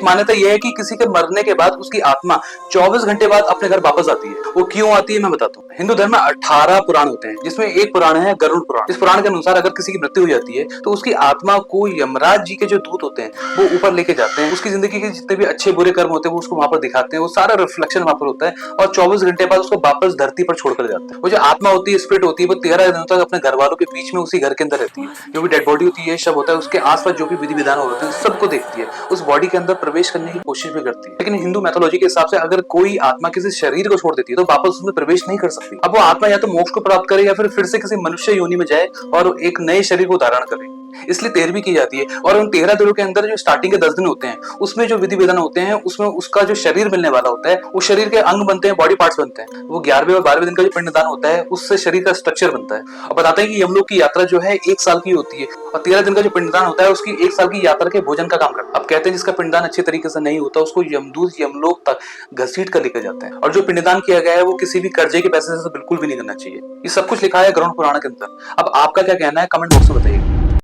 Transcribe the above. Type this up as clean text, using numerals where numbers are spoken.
एक मान्यता यह है कि किसी के मरने के बाद उसकी आत्मा 24 घंटे बाद अपने घर वापस आती है। वो क्यों आती है मैं बताता हूँ। हिंदू धर्म में 18 पुराण होते हैं, जिसमें एक पुराण है गरुड़ पुराण। इस पुराण के अनुसार अगर किसी की मृत्यु हो जाती है तो उसकी आत्मा को यमराज जी के जो दूत होते हैं वो ऊपर लेके जाते हैं। उसकी जिंदगी के जितने भी अच्छे बुरे कर्म होते हैं वो उसको वहां पर दिखाते हैं। वो सारा रिफ्लेक्शन वहां पर होता है और 24 घंटे बाद उसको वापस धरती पर छोड़कर जाते हैं। वो जो आत्मा होती है, स्पिरिट होती है, वो 13 दिनों तक अपने घर वालों के बीच में उसी घर के अंदर रहती है। जो भी डेड बॉडी होती है, शव होता है, उसके आसपास जो भी विधि विधान होते हैं सबको देखती है, उस बॉडी के अंदर प्रवेश करने की कोशिश भी करती है। लेकिन हिंदू मैथोलॉजी के हिसाब से अगर कोई आत्मा किसी शरीर को छोड़ देती है तो वापस उसमें प्रवेश नहीं कर सकती। अब वो आत्मा या तो मोक्ष को प्राप्त करे या फिर से किसी मनुष्य योनि में जाए और एक नए शरीर को धारण करे। इसलिए 13वीं की जाती है। और उन 13 दिनों के अंदर जो स्टार्टिंग के 10 दिन होते हैं उसमें जो विधि विधान होते हैं उसमें उसका जो शरीर मिलने वाला होता है, उस शरीर के अंग बनते हैं, बॉडी पार्ट्स बनते हैं। वो 11वें और 12वें दिन का जो पिंडदान होता है उससे शरीर का स्ट्रक्चर बनता है। और बताते हैं कि यमलोक की यात्रा जो है 1 साल की होती है और 13 दिन का जो पिंडदान होता है उसकी 1 साल की यात्रा के भोजन का काम करता है। अब कहते हैं जिसका पिंडदान अच्छे तरीके से नहीं होता उसको यमदूत यमलोक तक घसीट कर लेकर जाते हैं। और जो पिंडदान किया गया है वो किसी भी कर्जे के पैसे से बिल्कुल भी नहीं करना चाहिए। ये सब कुछ लिखा है गरुड़ पुराण के अंदर। अब आपका क्या कहना है कमेंट बॉक्स में बताइए।